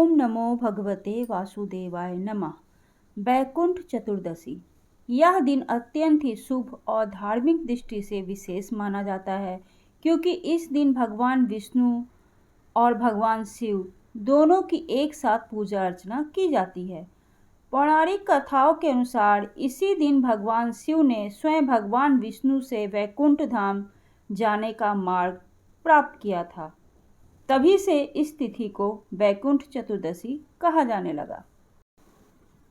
ओम नमो भगवते वासुदेवाय नमः। वैकुंठ चतुर्दशी। यह दिन अत्यंत ही शुभ और धार्मिक दृष्टि से विशेष माना जाता है, क्योंकि इस दिन भगवान विष्णु और भगवान शिव दोनों की एक साथ पूजा अर्चना की जाती है। पौराणिक कथाओं के अनुसार इसी दिन भगवान शिव ने स्वयं भगवान विष्णु से वैकुंठ धाम जाने का मार्ग प्राप्त किया था। तभी से इस तिथि को वैकुंठ चतुर्दशी कहा जाने लगा।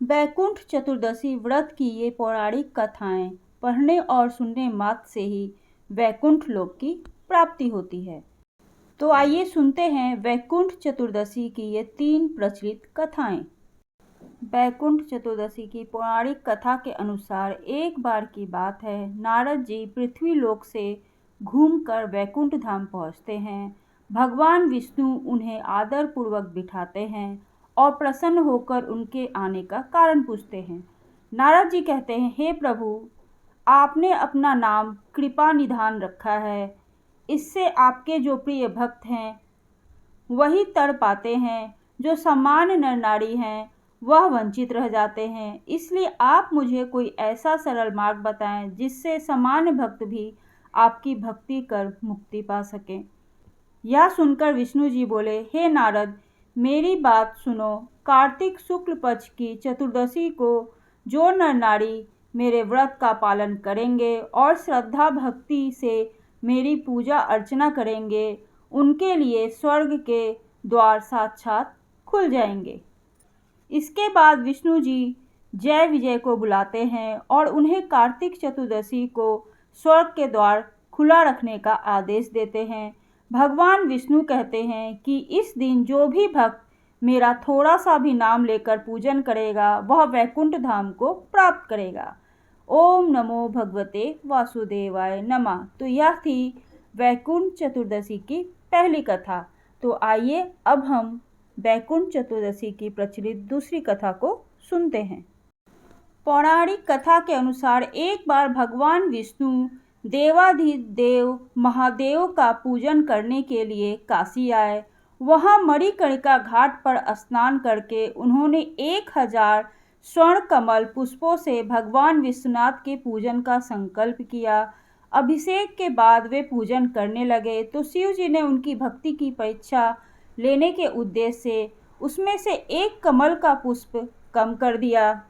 वैकुंठ चतुर्दशी व्रत की ये पौराणिक कथाएं पढ़ने और सुनने मात्र से ही वैकुंठ लोक की प्राप्ति होती है। तो आइए सुनते हैं वैकुंठ चतुर्दशी की ये 3 प्रचलित कथाएं। वैकुंठ चतुर्दशी की पौराणिक कथा के अनुसार एक बार की बात है, नारद जी पृथ्वी लोक से घूमकर वैकुंठ धाम पहुंचते हैं। भगवान विष्णु उन्हें आदर पूर्वक बिठाते हैं और प्रसन्न होकर उनके आने का कारण पूछते हैं। नारद जी कहते हैं, हे प्रभु, आपने अपना नाम कृपा निधान रखा है, इससे आपके जो प्रिय भक्त हैं वही तर पाते हैं, जो सामान्य नर नारी हैं वह वंचित रह जाते हैं। इसलिए आप मुझे कोई ऐसा सरल मार्ग बताएं जिससे सामान्य भक्त भी आपकी भक्ति कर मुक्ति पा सकें। यह सुनकर विष्णु जी बोले, हे नारद, मेरी बात सुनो। कार्तिक शुक्ल पक्ष की चतुर्दशी को जो नर नारी मेरे व्रत का पालन करेंगे और श्रद्धा भक्ति से मेरी पूजा अर्चना करेंगे, उनके लिए स्वर्ग के द्वार साक्षात खुल जाएंगे। इसके बाद विष्णु जी जय विजय को बुलाते हैं और उन्हें कार्तिक चतुर्दशी को स्वर्ग के द्वार खुला रखने का आदेश देते हैं। भगवान विष्णु कहते हैं कि इस दिन जो भी भक्त मेरा थोड़ा सा भी नाम लेकर पूजन करेगा वह वैकुंठ धाम को प्राप्त करेगा। ओम नमो भगवते वासुदेवाय नमः। तो यह थी वैकुंठ चतुर्दशी की पहली कथा। तो आइए अब हम वैकुंठ चतुर्दशी की प्रचलित दूसरी कथा को सुनते हैं। पौराणिक कथा के अनुसार एक बार भगवान विष्णु देवाधिदेव महादेव का पूजन करने के लिए काशी आए। वहां मणिकर्णिका घाट पर स्नान करके उन्होंने 1000 स्वर्ण कमल पुष्पों से भगवान विश्वनाथ के पूजन का संकल्प किया। अभिषेक के बाद वे पूजन करने लगे तो शिव जी ने उनकी भक्ति की परीक्षा लेने के उद्देश्य से उसमें से एक कमल का पुष्प कम कर दिया।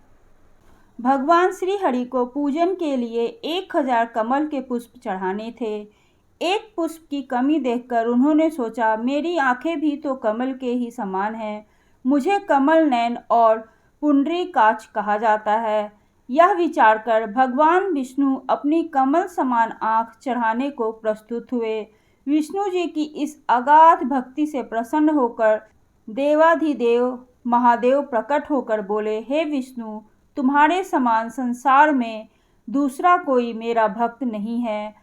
भगवान श्री हरि को पूजन के लिए 1000 कमल के पुष्प चढ़ाने थे। एक पुष्प की कमी देखकर उन्होंने सोचा, मेरी आंखें भी तो कमल के ही समान हैं, मुझे कमल नयन और पुंडरीकाक्ष कहा जाता है। यह विचार कर भगवान विष्णु अपनी कमल समान आंख चढ़ाने को प्रस्तुत हुए। विष्णु जी की इस अगाध भक्ति से प्रसन्न होकर देवाधिदेव महादेव प्रकट होकर बोले, हे विष्णु, तुम्हारे समान संसार में दूसरा कोई मेरा भक्त नहीं है।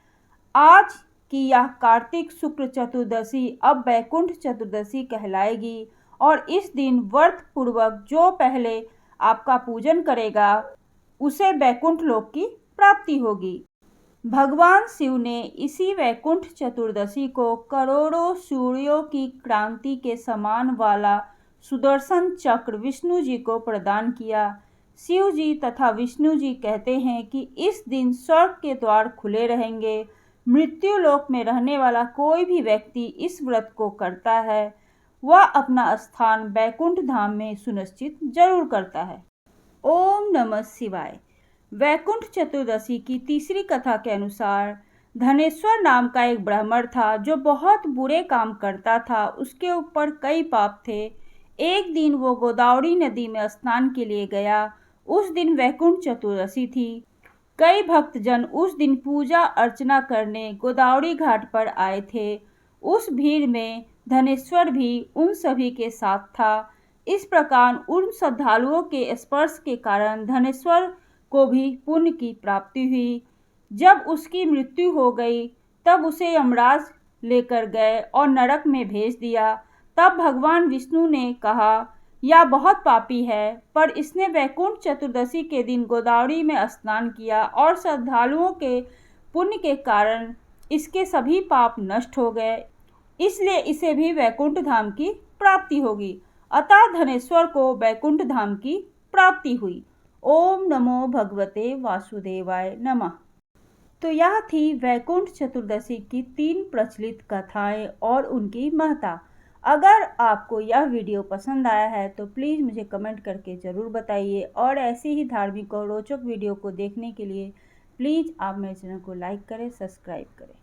आज की यह कार्तिक शुक्ल चतुर्दशी अब वैकुंठ चतुर्दशी कहलाएगी और इस दिन व्रत पूर्वक जो पहले आपका पूजन करेगा उसे वैकुंठ लोक की प्राप्ति होगी। भगवान शिव ने इसी वैकुंठ चतुर्दशी को करोड़ों सूर्यों की क्रांति के समान वाला सुदर्शन चक्र विष्णु जी को प्रदान किया। शिव जी तथा विष्णु जी कहते हैं कि इस दिन स्वर्ग के द्वार खुले रहेंगे। मृत्यु लोक में रहने वाला कोई भी व्यक्ति इस व्रत को करता है वह अपना स्थान वैकुंठ धाम में सुनिश्चित जरूर करता है। ओम नमः शिवाय। वैकुंठ चतुर्दशी की तीसरी कथा के अनुसार धनेश्वर नाम का एक ब्राह्मण था जो बहुत बुरे काम करता था। उसके ऊपर कई पाप थे। एक दिन वो गोदावरी नदी में स्नान के लिए गया। उस दिन वैकुंठ चतुर्दशी थी। कई भक्तजन उस दिन पूजा अर्चना करने गोदावरी घाट पर आए थे। उस भीड़ में धनेश्वर भी उन सभी के साथ था। इस प्रकार उन श्रद्धालुओं के स्पर्श के कारण धनेश्वर को भी पुण्य की प्राप्ति हुई। जब उसकी मृत्यु हो गई तब उसे यमराज लेकर गए और नरक में भेज दिया। तब भगवान विष्णु ने कहा, यह बहुत पापी है, पर इसने वैकुंठ चतुर्दशी के दिन गोदावरी में स्नान किया और श्रद्धालुओं के पुण्य के कारण इसके सभी पाप नष्ट हो गए, इसलिए इसे भी वैकुंठ धाम की प्राप्ति होगी। अतः धनेश्वर को बैकुंठ धाम की प्राप्ति हुई। ओम नमो भगवते वासुदेवाय नमः। तो यह थी वैकुंठ चतुर्दशी की 3 प्रचलित कथाएं और उनकी महत्ता। अगर आपको यह वीडियो पसंद आया है तो प्लीज़ मुझे कमेंट करके ज़रूर बताइए, और ऐसी ही धार्मिक और रोचक वीडियो को देखने के लिए प्लीज़ आप मेरे चैनल को लाइक करें, सब्सक्राइब करें।